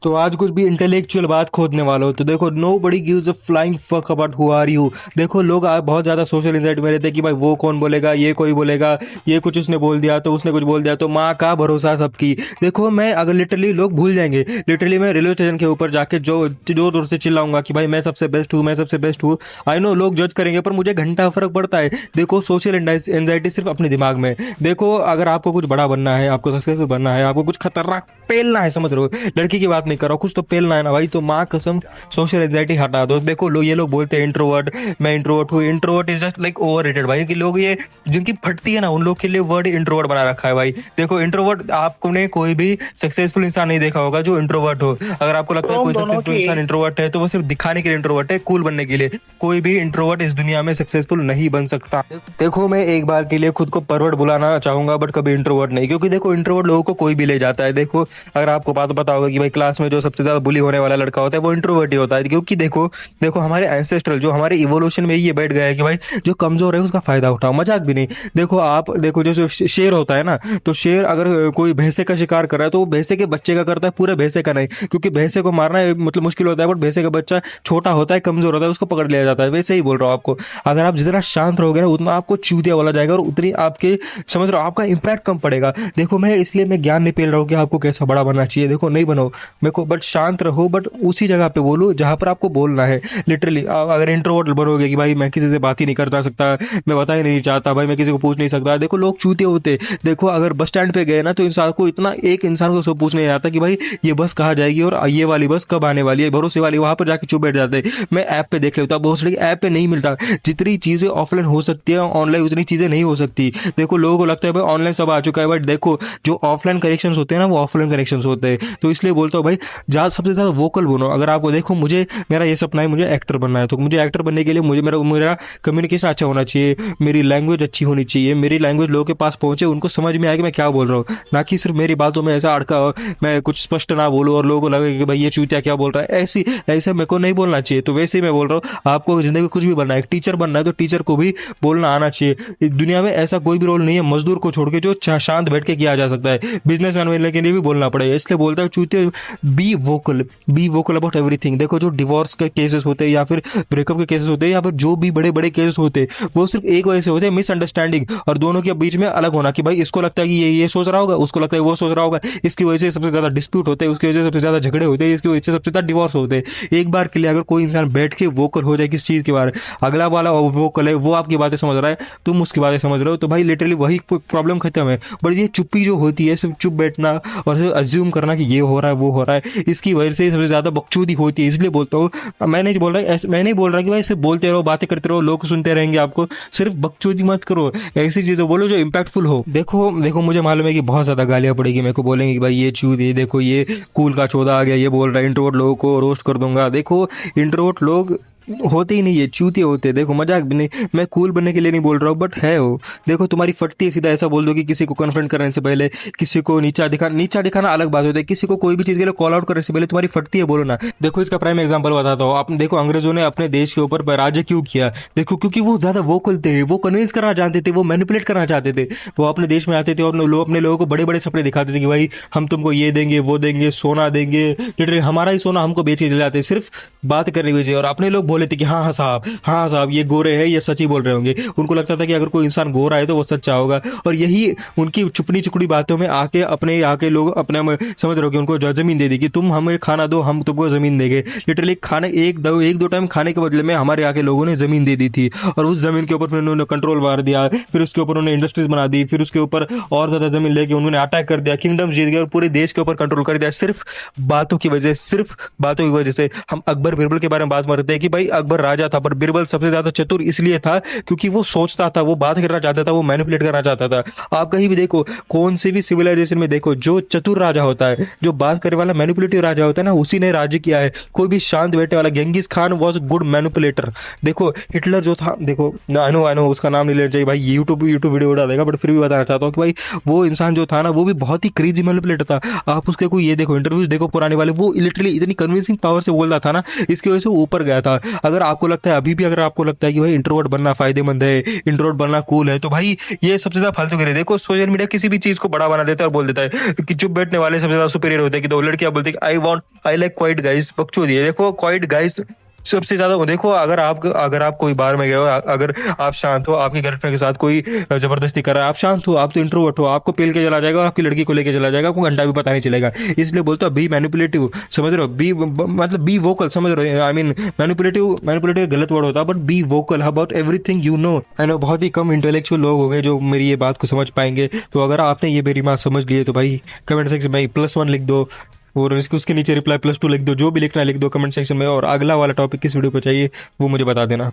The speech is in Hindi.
तो आज कुछ भी इंटेलेक्चुअल बात खोदने वाला हो तो देखो, nobody gives a flying fuck about who are you. देखो लोग बहुत ज़्यादा सोशल एंजाइटी में रहते हैं कि भाई वो कौन बोलेगा, ये कोई बोलेगा, ये कुछ उसने बोल दिया तो उसने कुछ बोल दिया तो माँ का भरोसा सबकी। देखो मैं अगर लिटरली लोग भूल जाएंगे, लिटरली मैं रेलवे स्टेशन के ऊपर जाके जो जोर जोर से चिल्लाऊंगा कि भाई मैं सबसे बेस्ट हूँ, मैं सबसे बेस्ट हूँ। आई नो लोग जज करेंगे पर मुझे घंटा फर्क पड़ता है। देखो सोशल एंजाइटी सिर्फ अपने दिमाग में। देखो अगर आपको कुछ बड़ा बनना है, आपको सक्सेसफुल बनना है, आपको कुछ खतरनाक पेलना है, समझ रहे हो, लड़की की बात नहीं कर रहा हूँ, कुछ तो पेलना है ना भाई, तो माँ कसम सोशल एंजाइटी हटा दो। देखो लोग, ये लोग बोलते हैं इंट्रोवर्ट, मैं इंट्रोवर्ट हूँ। Introvert is just like overrated भाई, कि लोग ये जिनकी फटती है ना उन लोग के लिए वर्ड इंट्रोवर्ट बना रखा है भाई। देखो इंट्रोवर्ट आपने कोई भी सक्सेसफुल इंसान नहीं देखा होगा जो इंट्रोवर्ट हो। अगर आपको लगता है तो हम कोई दोनों सक्सेसफुल की इंसान इंट्रोवर्ट है तो वो सिर्फ दिखाने के लिए इंट्रोवर्ट है, कूल बनने के लिए। कोई भी इंट्रोवर्ट इस दुनिया में सक्सेसफुल नहीं बन सकता। देखो मैं एक बार के लिए खुद को परवर्ट बुलाना चाहूंगा बट कभी इंट्रोवर्ट नहीं, क्योंकि देखो इंट्रोवर्ट लोगों को कोई भी ले जाता है। देखो अगर आपको बात पता होगा कि भाई क्लास में जो सबसे ज्यादा बुली होने वाला लड़का होता है वो इंट्रोवर्ट ही होता है, क्योंकि देखो देखो हमारे एंसेस्ट्रल जो हमारे इवोल्यूशन में ये बैठ गया है कि भाई जो कमजोर है उसका फायदा उठाओ, मजाक भी नहीं। देखो आप देखो जो शेर होता है ना, तो शेर अगर कोई भैंसे का शिकार कर रहा है तो वो भैंसे के बच्चे का करता है, पूरे भैंसे का नहीं, क्योंकि भैंसे को मारना मतलब मुश्किल होता है, बट भैंसे का बच्चा छोटा होता है, कमजोर होता है, उसको पकड़ लिया जाता है। वैसे ही बोल रहा हूँ आपको, अगर आप जितना शांत रहोगे ना उतना आपको चूतिया बोला जाएगा और उतनी आपके, समझ रहे हो, आपका इंपैक्ट कम पड़ेगा। देखो मैं इसलिए मैं ज्ञान नहीं पेल रहा हूँ कि आपको कैसा बड़ा बनना चाहिए, देखो नहीं बनो मेरे को, बट शांत रहो, बट उसी जगह पे बोलो जहां पर आपको बोलना है। लिटरली अगर इंट्रोवर्ट बनोगे कि भाई मैं किसी से बात ही नहीं करता सकता, मैं बता ही नहीं चाहता भाई, मैं किसी को पूछ नहीं सकता, देखो लोग चूते होते। देखो अगर बस स्टैंड पे गए ना तो इंसान को इतना, एक इंसान को सब पूछने नहीं आता कि भाई ये बस कहाँ जाएगी और ये वाली बस कब आने वाली है, भरोसे वाली, वहां पर जाके चुप बैठ जाते। मैं ऐप पे देख लेता हूँ, बहुत सारी ऐप पे नहीं मिलता। जितनी चीजें ऑफलाइन हो सकती है ऑनलाइन उतनी चीजें नहीं हो सकती। देखो लोगों को लगता है भाई ऑनलाइन सब आ चुका है, बट देखो जो ऑफलाइन कनेक्शन होते हैं ना वो ऑफलाइन कनेक्शन होते हैं। तो इसलिए बोलता हूँ भाई जहाँ सबसे ज्यादा वोकल बनो। अगर आपको देखो मुझे, मेरा ये सपना है मुझे एक्टर बनना है, तो मुझे एक्टर बनने के लिए मुझे मेरा मेरा कम्युनिकेशन अच्छा होना चाहिए, मेरी लैंग्वेज अच्छी होनी चाहिए, मेरी लैंग्वेज लोगों के पास पहुंचे, उनको समझ में आए कि मैं क्या बोल रहा हूँ, ना कि सिर्फ मेरी बातों में ऐसा अड़का हो, मैं कुछ स्पष्ट ना बोलूँ और लोगों को लगे कि भाई ये चूतिया क्या बोल रहा है। ऐसी ऐसे मेरे को नहीं बोलना चाहिए। तो वैसे ही मैं बोल रहा हूँ, आपको जिंदगी में कुछ भी बनना है, टीचर बनना है तो टीचर को भी बोलना आना चाहिए। इस दुनिया में ऐसा कोई भी रोल नहीं है मजदूर को छोड़ के जो शांत बैठ के किया जा सकता है, बिजनेसमैन बनने के लिए भी बोलना पड़ेगा। इसलिए बोलता है चूते, be vocal, be vocal about everything. देखो जो डिवोर्स के केसेस होते हैं या फिर ब्रेकअप के केसेस होते हैं या फिर जो भी बड़े बड़े केसेस होते हैं वो सिर्फ एक वजह से होते हैं, मिसअंडरस्टैंडिंग, और दोनों के बीच में अलग होना, कि भाई इसको लगता है कि ये सोच रहा होगा, उसको लगता है वो सोच रहा होगा, इसकी वजह से सबसे ज्यादा डिस्प्यूट होते हैं, उसकी वजह से सबसे ज्यादा झगड़े होते हैं, इसकी वजह से सबसे ज्यादा डिवोर्स होते हैं। एक बार के लिए अगर कोई इंसान बैठ के वोकल हो जाए किस चीज के बारे में, अगला वाला वोकल है वो आपकी बातें समझ रहा है, तुम उसकी बातें समझ रहे हो, तो भाई लिटरली वही प्रॉब्लम खत्म है। बट ये चुप्पी जो होती है, सिर्फ चुप बैठना और सिर्फ अज्यूम करना कि ये हो रहा है वो हो रहा है, इसकी वजह से सबसे ज्यादा बकचोदी होती है। इसलिए बोलता हूँ, मैं नहीं बोल रहा मैं नहीं बोल रहा कि भाई सिर्फ बोलते रहो, बातें करते रहो, लोग सुनते रहेंगे आपको, सिर्फ बकचोदी मत करो, ऐसी चीजें बोलो जो इम्पैक्टफुल हो। देखो देखो मुझे मालूम है कि बहुत ज्यादा गालियां पड़ेगी, मेरे को बोलेंगे कि भाई ये चूत, ये देखो ये कूल का चौदह आ गया, ये बोल रहा है, इंट्रोवर्ट लोगों को रोस्ट कर दूंगा। देखो इंट्रोवर्ट लोग होते ही नहीं है, चूतिए होते हैं। देखो मजाक भी नहीं, मैं कूल बनने के लिए नहीं बोल रहा हूँ, बट है वो। देखो तुम्हारी फटती है, सीधा ऐसा बोल दो कि किसी को कन्फ्रंट करने से पहले, किसी को नीचा दिखाना अलग बात होती है, किसी को कोई भी चीज के लिए कॉल आउट करने से पहले तुम्हारी फटती है बोलो ना। देखो इसका प्राइम एग्जांपल बताता हूँ, आपने देखो अंग्रेजों ने अपने देश के ऊपर राज्य क्यों किया। देखो क्योंकि वो ज्यादा वोकल थे, वो कन्विंस करना चाहते थे, वो मैनिपुलेट करना चाहते थे। वो अपने देश में आते थे और अपने लोगों को बड़े बड़े सपने दिखाते थे कि भाई हम तुमको ये देंगे वो देंगे, सोना देंगे, लिटरली हमारा ही सोना हमको बेच के चले जाते, सिर्फ बात करने की वजह। और अपने लोग बोले थे कि हाँ हाँ साहब, हाँ साहब ये गोरे हैं, ये सच ही बोल रहे होंगे। उनको लगता था कि अगर कोई इंसान गोरा है तो वो सच्चा होगा, और यही उनकी चुपड़ी चुपड़ी बातों में आके अपने आके लोग अपने समझ रहे हो कि उनको जमीन दे दी कि तुम हमें खाना दो हम तुमको जमीन देंगे। लिटरली खाने एक दो टाइम खाने के बदले में हमारे आके लोगों ने जमीन दे दी थी, और उस जमीन के ऊपर फिर उन्होंने कंट्रोल मार दिया, फिर उसके ऊपर उन्होंने इंडस्ट्रीज बना दी, फिर उसके ऊपर और ज्यादा जमीन लेके उन्होंने अटैक कर दिया, किंगडम जीत गए और पूरे देश के ऊपर कंट्रोल कर दिया, सिर्फ बातों की वजह, सिर्फ बातों की वजह से। हम अकबर बिरबल के बारे में बात करते हैं कि भाई अकबर राजा था पर बिरबल सबसे ज्यादा चतुर इसलिए था क्योंकि वो सोचता था, वो बात करना चाहता था, वो मैनिपुलेट करना चाहता था। आप कहीं भी देखो, कौन से भी सिविलाइजेशन में देखो, जो चतुर राजा होता है, जो बात करने वाला मैनिपुलेटिव राजा होता है ना, उसी ने राज्य किया है। कोई भी शांत बैठने वाला, Genghis Khan was good manipulator. देखो हिटलर जो था, देखो आई नो उसका नाम नहीं लेना चाहिए भाई, यूट्यूब यूट्यूब वीडियो उड़ा देगा, बट फिर भी बताना चाहता हूँ कि भाई वो इंसान जो था ना वो भी बहुत ही क्रेजी मैनिपुलेटर था। आप उसके कोई ये देखो इंटरव्यूज देखो पुराने वाले, वो लिटरली इतनी कन्विंसिंग पावर से बोलता था ना, इसकी वजह से वो ऊपर गया था। अगर आपको लगता है अभी भी, अगर आपको लगता है कि भाई इंट्रोवर्ट बनना फायदेमंद है, इंट्रोवर्ट बनना कूल है, तो भाई ये सबसे ज्यादा फालतू करे। देखो सोशल मीडिया किसी भी चीज को बड़ा बना देता है और बोल देता है कि चुप बैठने वाले सबसे ज्यादा सुपीरियर होते हैं। कि दो लड़कियां बोलती है आई लाइक क्वाइट गाइस, बकचोदी है। देखो क्वाइट गाइस सबसे ज्यादा देखो, अगर आप कोई बार में गए हो, अगर आप शांत हो, आपकी गर्लफ्रेंड के साथ कोई जबरदस्ती कर रहा है, आप शांत हो, आप तो इंट्रोवर्ट हो, आपको पेल के चला जाएगा और आपकी लड़की को लेके चला जाएगा, आपको घंटा भी पता नहीं चलेगा। इसलिए बोलता हूँ बी मैनिपुलेटिव, समझ रहे हो, मतलब बी वोकल, समझ रहे हो, आई मीन मैनिपुलेटिव गलत वर्ड होता है, but B vocal about everything you know. I know बहुत ही कम इंटेलेक्चुअल लोग हो गए जो मेरी ये बात को समझ पाएंगे। तो अगर आपने ये मेरी बात समझ ली है तो भाई कमेंट सेक्शन में +1 लिख दो और उसके नीचे रिप्लाई +2 लिख दो, जो भी लिखना है लिख दो कमेंट सेक्शन में। और अगला वाला टॉपिक किस वीडियो पे चाहिए वो मुझे बता देना।